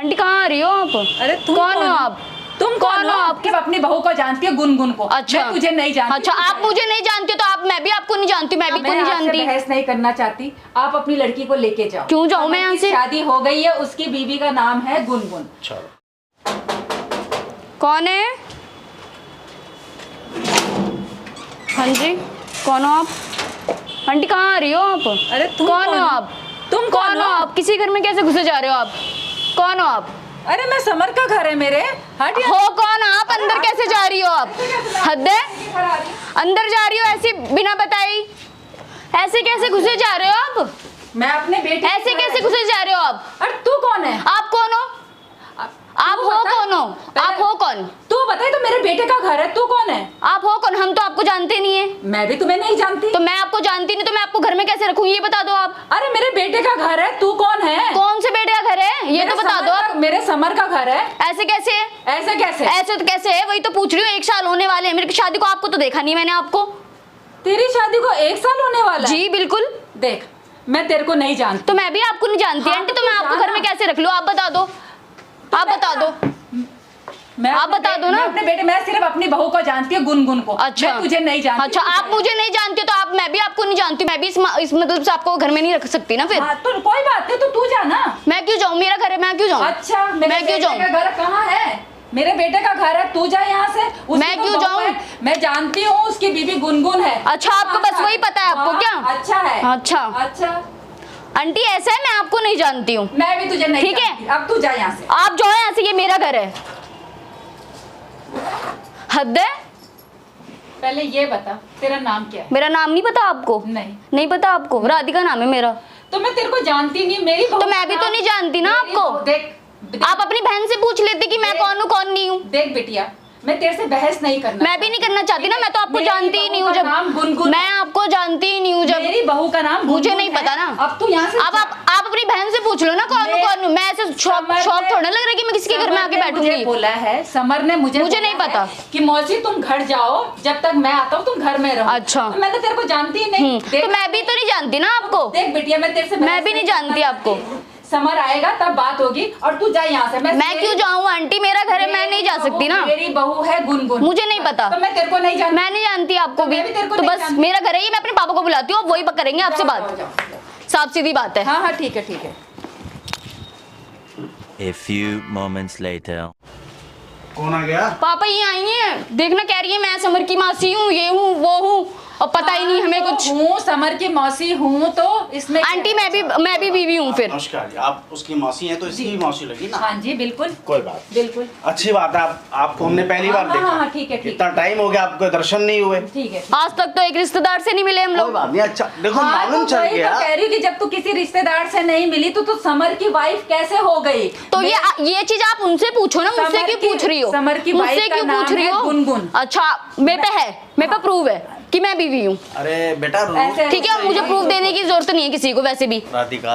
Aunty कहाँ आ रही हो आप? अरे तुम कौन हो आप? तुम कौन हो? आप? कि अपनी बहू को जानती है, गुनगुन को। अच्छा, मैं तुझे नहीं जानती। अच्छा, आप मुझे नहीं जानती तो आप, मैं भी आपको नहीं जानती, मैं भी नहीं जानती। बहस नहीं करना चाहती। आप अपनी लड़की को लेके जाओ। क्यों जाऊँ मैं यहाँ से? शादी हो गई है, उसकी बीवी का नाम है गुनगुन। कौन है? हाँ जी, कौन हो आप? आंटी कहाँ आ रही हो आप? अरे तुम कौन हो आप? तुम कौन हो आप? किसी घर में कैसे घुसे जा रहे हो आप? कौन हो आप? अरे मैं समर का घर है मेरे। हट हो कौन आप? अंदर कैसे जा रही हो आप? हद है, अंदर जा रही हो ऐसे बिना बताई? ऐसे कैसे घुसे जा रहे हो आप? मैं अपने बेटे ऐसे कैसे घुसे जा रहे हो आप? अरे तू कौन है? आप कौन हो? आप हो कौन हो? आप हो कौन? तू बताई। तो मेरे बेटे का घर है, तू कौन है? आप हो कौन? हम तो आपको जानते नहीं है। मैं भी तुम्हें नहीं जानती। तो मैं आपको जानती नहीं तो मैं आपको घर में कैसे रखूं, ये बता दो आप। अरे मेरे बेटे का घर है, तू कौन है? कौन से बेटे का घर है ये तो बता दो आप। मेरे समर का घर है। ऐसे कैसे है? ऐसे कैसे? ऐसे तो कैसे है, वही तो पूछ रही हूँ। 1 साल होने वाले हैं मेरी शादी को, आपको तो देखा नहीं मैंने आपको। तेरी शादी को 1 साल होने वाला है? जी बिल्कुल। देख, मैं तेरे को नहीं जानती। तो मैं भी आपको नहीं जानती आंटी, तो मैं आपको घर में कैसे रख लूं? आप बता दो, आप बता दो, आप बता दो ना। मैं सिर्फ अपनी बहू को जानती हूँ, गुनगुन को। अच्छा, मैं तुझे नहीं जानती। अच्छा, आप मुझे नहीं जानती तो आप, मैं भी आपको नहीं जानती, मैं भी इस मतलब से आपको घर में नहीं रख सकती ना फिर। तो कोई बात नहीं, तो तू जा ना। मैं क्यों जाऊँ? मेरा घर है, मैं क्यों जाऊँ? अच्छा, मैं क्यों जाऊँ? घर कहाँ है? मेरे बेटे का घर है, तू जा यहाँ से। मैं क्यों जाऊँ? मैं जानती हूँ उसकी बीवी गुनगुन है। अच्छा, आपको बस वही पता है आपको क्या? अच्छा है। अच्छा अच्छा आंटी, ऐसा है, मैं आपको नहीं जानती हूँ। मैं भी तुझे नहीं ठीक है, जानती। अब तू जा यहाँ से। आप जाओ यहाँ से, ये मेरा घर है। हद है। पहले ये बता, तेरा नाम क्या है? मेरा नाम नहीं पता आपको? नहीं पता आपको? राधिका नाम है मेरा। तो मैं तेरे को जानती नहीं, मेरी तो मैं भी तो नहीं जानती ना आपको। देख, आप अपनी बहन से पूछ लेते कि मैं कौन हूँ कौन नहीं हूँ। देख बिटिया, मैं तेरे से बहस नहीं करना। मैं भी नहीं करना चाहती ना, मैं तो आपको जानती ही नहीं हूँ। जब मैं आपको जानती ही नहीं हूँ, जब मेरी बहू का नाम मुझे नहीं पता ना। अब तू यहाँ से आप अपनी बहन से पूछ लो ना कौन हूँ कौन हूँ। मैं ऐसे शौक थोड़ा लग रहा है कि मैं किसी के घर में आके बैठूंगी। बोला है समर ने मुझे नहीं पता कि मौसी तुम घर जाओ, जब तक मैं आता हूँ तुम घर में रहो। अच्छा, मैं तो तेरे को जानती ही नहीं। तो मैं भी तो नहीं जानती ना आपको। देख बिटिया, मैं तेरे से मैं भी नहीं जानती आपको। समर आएगा तब बात होगी, और तू जा यहाँ से। मैं क्यों जाऊँ आंटी? मेरा घर है, मैं नहीं जा सकती ना। मेरी बहू है गुनगुन। मुझे नहीं पता। तो मैं तेरे को नहीं जानती। मैं नहीं जानती आपको भी। तो बस मेरा घर है ये, मैं अपने पापा को बुलाती हूँ, वही करेंगे आपसे बात। साफ सीधी बात है। हाँ हाँ ठीक है, ठीक है। A few moments later. कौन आ गया? पापा ये आई हैं, देखना कह रही है मैं समर की मासी हूँ, ये हूँ वो हूँ, और पता ही नहीं हमें कुछ। हूँ समर की मौसी हूँ, तो इसमें आंटी मैं भी बीवी हूँ फिर। नमस्कार जी, आप उसकी मौसी हैं तो इसकी भी मौसी लगी ना? हाँ जी बिल्कुल। कोई बात, बिल्कुल अच्छी बात है। आपको हमने पहली बार देखा। हाँ ठीक है, ठीक। इतना टाइम हो गया, आपको दर्शन नहीं हुए। ठीक है। आज तक तो एक रिश्तेदार से नहीं मिले हम कोई लोग। बात नहीं, अच्छा देखो मालूम चल गया। तो कह रही कि जब तू किसी रिश्तेदार से नहीं मिली तो समर की वाइफ कैसे हो गई? तो ये चीज आप उनसे पूछो ना, मुझसे क्यों पूछ रही हो? समर की मुझसे क्यों पूछ रही हो? गुनगुन। अच्छा, मेरे पे है, मेरे पे प्रूव है कि मैं बीवी हूँ। अरे बेटा ठीक है, मुझे प्रूफ देने की जरूरत नहीं है किसी को वैसे भी। राधिका,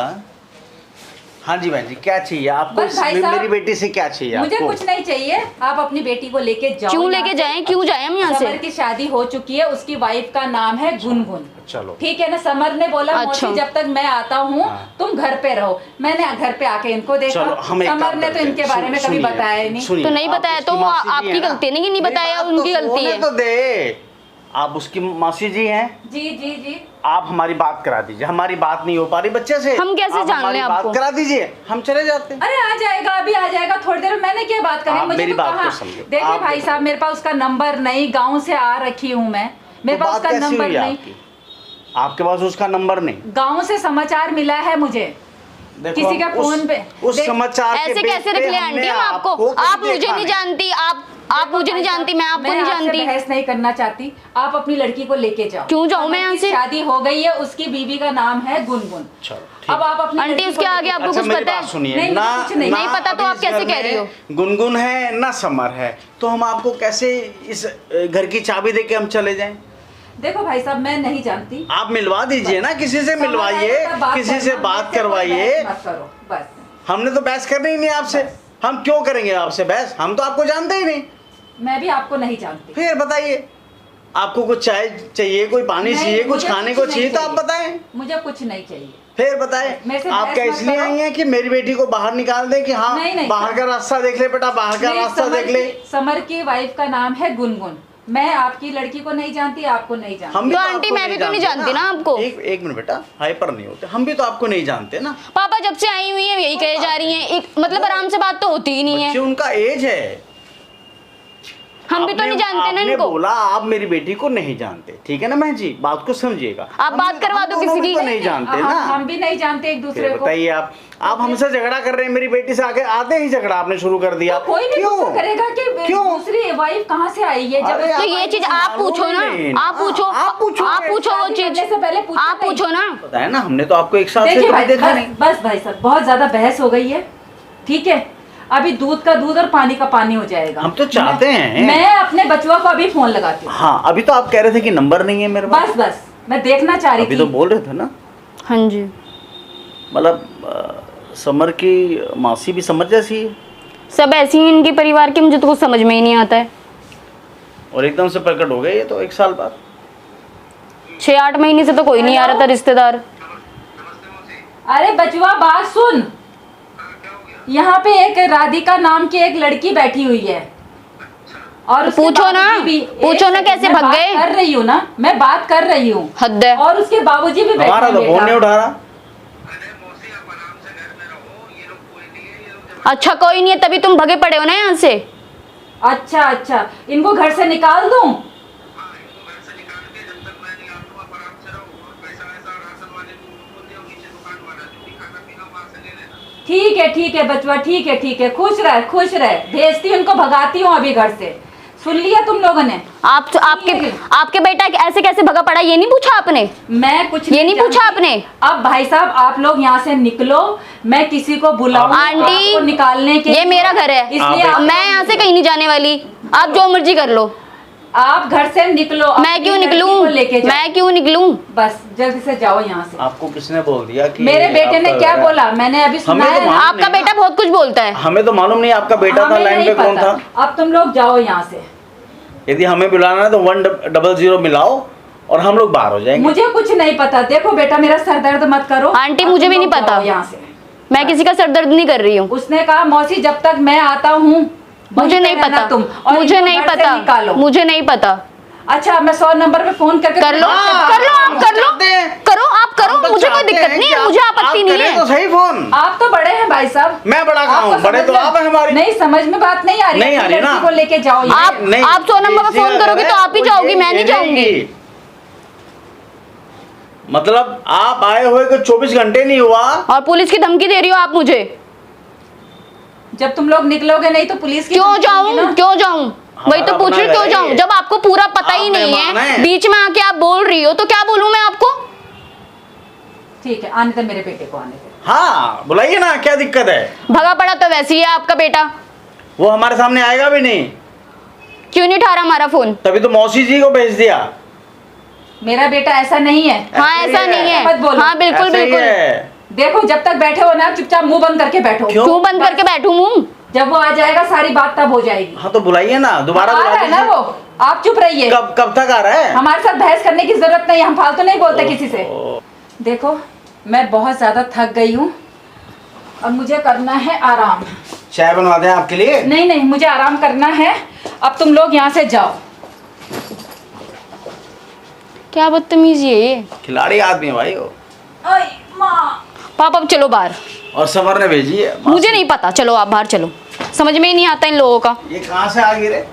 हाँ जी बहन जी, क्या चाहिए आपको? मेरी बेटी से क्या चाहिए मुझे आपको? कुछ नहीं चाहिए, आप अपनी बेटी को लेके जाओ। क्यों लेके जाएं? क्यों जाएं हम यहाँ से? समर की शादी हो चुकी है, उसकी वाइफ का नाम है गुनगुन। चलो ठीक है ना। समर ने बोला अच्छा, मौसी जब तक मैं आता हूँ तुम घर पे रहो। मैंने घर पे आके इनको देखा। समर ने तो इनके बारे में कभी बताया नहीं। तो नहीं बताया तो आपकी गलती नहीं, नहीं बताया उनकी गलती है। तो दे, आप उसकी मौसी जी हैं? जी जी जी। आप हमारी बात करा दीजिए, हमारी बात नहीं हो पा रही बच्चे से। हम कैसे जान लें आपको? बात करा दीजिए, हम चले जाते हैं। अरे आ जाएगा, अभी आ जाएगा थोड़ी देर में। मैंने क्या बात करी? मुझे मेरी तो बात कहा। को समझो। देखिए भाई साहब, मेरे पास उसका नंबर नहीं, गांव से आ रखी हूँ मैं, मेरे पास उसका नंबर नहीं। आपके पास उसका नंबर नहीं? गांव से समाचार मिला है मुझे, किसी का फोन पे। उस समाचार के ऐसे कैसे रख ले आंटी हम आपको? आप मुझे नहीं जानती, आप मुझे नहीं जानती, मैं आपको नहीं जानती। मैं बहस नहीं करना चाहती। आप अपनी लड़की को लेके जाओ। क्यों जाऊँ मैं यहाँ से? शादी हो गई है, उसकी बीवी का नाम है गुनगुन। अब आप अपनी आंटी उसके आगे आपको कुछ पता है? सुनिए, नहीं पता तो आप कैसे कह रही हो? गुनगुन है ना समर है, तो हम आपको कैसे इस घर की चाबी देके हम चले जाएं? देखो भाई साहब, मैं नहीं जानती। आप मिलवा दीजिए ना, किसी से मिलवाइए, किसी से बात करवाइए। बस हमने तो बहस करनी ही नहीं आपसे। हम क्यों करेंगे आपसे बहस? हम तो आपको जानते ही नहीं। मैं भी आपको नहीं जानती। फिर बताइए, आपको कुछ चाय चाहिए, कोई पानी चाहिए, कुछ खाने को चाहिए तो आप बताएं। मुझे कुछ नहीं चाहिए। फिर बताए मेरे से आप बहस क्या मत इसलिए करो। आई हैं कि मेरी बेटी को बाहर निकाल दे कि हाँ नहीं, नहीं। बाहर का रास्ता देख ले बेटा, बाहर का मेरी रास्ता देख ले। समर की वाइफ का नाम है गुनगुन। मैं आपकी लड़की को नहीं जानती, आपको नहीं जानती। हम भी तो तो आंटी आपको मैं भी तो नहीं जानती ना आपको। एक मिनट बेटा, हाइपर नहीं होते, हम भी तो आपको नहीं जानते ना। पापा जब से आई हुई है यही कहे जा रही हैं, एक मतलब आराम से बात तो होती ही नहीं बच्चे है। उनका एज है। हम भी तो नहीं जानते ना आपने इनको। बोला आप मेरी बेटी को नहीं जानते, ठीक है ना बहन जी, बात को समझिएगा। आप बात करवा दो किसी की। तो नहीं जानते ना। हम भी नहीं जानते एक दूसरे फिर को। बताइए आप हमसे झगड़ा कर रहे हैं, मेरी बेटी से आगे आते ही झगड़ा आपने शुरू कर दिया। तो कोई भी गुस्सा करेगा कि क्यों? दूसरी वाइफ कहाँ से आई है। जब अरे तो ये चीज आप पूछो ना, आप पूछो, आप पूछो, आप पूछो वो शादी चीज, करने से पहले पूछो आप पूछो ना। पता है ना, हमने तो आपको एक साथ से देखिए कभी भाई, देखा नहीं। बस भाई साहब बहुत ज्यादा बहस हो गई है, ठीक है। अभी दूध का दूध और पानी का पानी हो जाएगा। हम तो चाहते हैं। मैं अपने बचुआ को अभी फोन लगाती हूँ। हाँ अभी तो आप कह रहे थे कि नंबर नहीं है मेरे पास। बस मैं देखना चाह रही अभी थी। तो बोल रहे थे ना, हाँ जी, मतलब समर की मासी भी समझ जैसी है सब ऐसी ही इनकी परिवार की, मुझे तो कुछ समझ में ही नहीं आता है। और एकदम से प्रकट हो गए ये तो 1 साल बाद। 6-8 महीने से तो कोई नहीं आ रहा था रिश्तेदार। अरे बचुआ बात सुन, यहाँ पे एक राधिका नाम की एक लड़की बैठी हुई है और उसके पूछो ना, बाबूजी भी पूछो ना कैसे मैं भग बात गए? कर रही हूँ ना, मैं बात कर रही हूँ। हद है। और उसके बाबूजी भी बैठे हमारा हैं तो फोन बेटा। नहीं उठा रहा। अच्छा कोई नहीं है, तभी तुम भगे पड़े हो ना यहाँ से। अच्छा अच्छा, इनको घर से निकाल दूं? ठीक है बचवा, ठीक है, खुश रहे। भेजती हूँ उनको, भगाती हूँ अभी घर से। सुन लिया तुम लोगों ने? आपके बेटा ऐसे कैसे भगा पड़ा, ये नहीं पूछा आपने? मैं कुछ ये नहीं पूछा जानती। आपने? अब भाई साहब आप लोग यहाँ से निकलो, मैं किसी को बुलाऊं आंटी, आपको निकालने के ये मेरा घर है, इसलिए आप मैं यहाँ से कहीं नहीं जाने वाली। आप जो मर्जी कर लो, आप घर से निकलो। मैं अपनी क्यों लड़की निकलूं? को लेके जाओ। मैं क्यों निकलूं? बस जल्दी से जाओ यहाँ से। आपको किसने बोल दिया कि मेरे बेटे ने आपका क्या बेटा- बोला? मैंने अभी सुना हमें तो है ना। मालूम आपका नहीं बेटा बहुत कुछ बोलता है। हमें तो मालूम नहीं आपका बेटा था, हमें लाइन नहीं पे कौन पता। था। अब तुम लोग जाओ यहाँ से। यदि हमें बुलाना है तो 100 मिलाओ और हम लोग बाहर हो जाएंगे। मुझे कुछ नहीं पता। देखो बेटा मेरा सर दर्द मत करो। आंटी अब मुझे तुम भी नहीं लोग पता, जाओ यहाँ से। मैं किसी का सर दर्द नहीं कर रही हूँ। उसने कहा मौसी जब तक मैं आता हूँ मुझे नहीं पता, मुझे नहीं पता, निकालो। मुझे नहीं पता। अच्छा मैं 100 नंबर पे फोन करके कर लो, हाँ, कर लो, आप कर लो, चाहते हैं। करो, आप करो, हम तो मुझे कोई चाहते दिक्कत हैं नहीं कि है, मुझे आप आपत्ति नहीं करें है। तो सही फोन। आप तो बड़े हैं भाई साहब। मैं बड़ा कहाँ हूँ? आपको बड़े समझ तो में- आप हैं हमारी। नहीं समझ में बात नहीं आ रही। नहीं आ अपनी रही ना। लड़की को लेके जाओ यहाँ। आप 100 नंबर पे फोन करोगे तो आप ही जाओगी, मैं नहीं जाऊंगी। मतलब आप आए हुए को 24 घंटे नहीं हुआ। और पुलिस की धमकी दे रही हो आप मुझे? जब तुम लोग निकलोगे नहीं तो पुलिस की क्यों धमकी होगी ना। जाऊं, क्यों जाऊं? वही तो हमारा पूछ रही हूँ, अपना क्यों घर जाऊं? है। जब आपको पूरा पता ही आप नहीं मेहमान है, हैं। बीच में आके आप बोल रही हो तो क्या बोलूं मैं आपको? ठीक है, आने दे मेरे बेटे को, आने दे। हाँ बुलाइए ना, क्या दिक्कत है। भगा पड़ा तो वैसे ही है आपका बेटा। वो हमारे सामने आएगा भी नहीं, क्यों नहीं उठा रहा हमारा फोन? तभी तो मौसी जी को भेज दिया। मेरा बेटा ऐसा नहीं है। हाँ ऐसे ही ऐसा है। नहीं है, मत बोलो। हाँ बिल्कुल ऐसे ही बिल्कुल। है। देखो जब तक बैठे हो ना चुपचाप मुंह बंद करके बैठो। क्यों? क्यों बंद करके बैठूं मुंह? जब वो आ जाएगा सारी बात तब हो जाएगी। हाँ तो बुलाइए ना, दोबारा आ रहा बुला है ना दीजिए। वो, आप चुप रहिए। कब तक आ रहा है? हमारे साथ बहस करने की जरूरत नहीं, हम फालतू नहीं बोलते किसी से। देखो मैं बहुत ज्यादा थक गई हूँ और मुझे करना है आराम। चाय बनवा दें आपके लिए? नहीं मुझे आराम करना है। अब तुम लोग यहाँ से जाओ। क्या बदतमीजी है ये। खिलाड़ी आदमी है भाई वो। आई माँ। पापा अब चलो बाहर, और समर ने भेजी है। मुझे नहीं पता, चलो आप बाहर चलो। समझ में ही नहीं आता इन लोगों का। ये कहाँ से आ गिरे?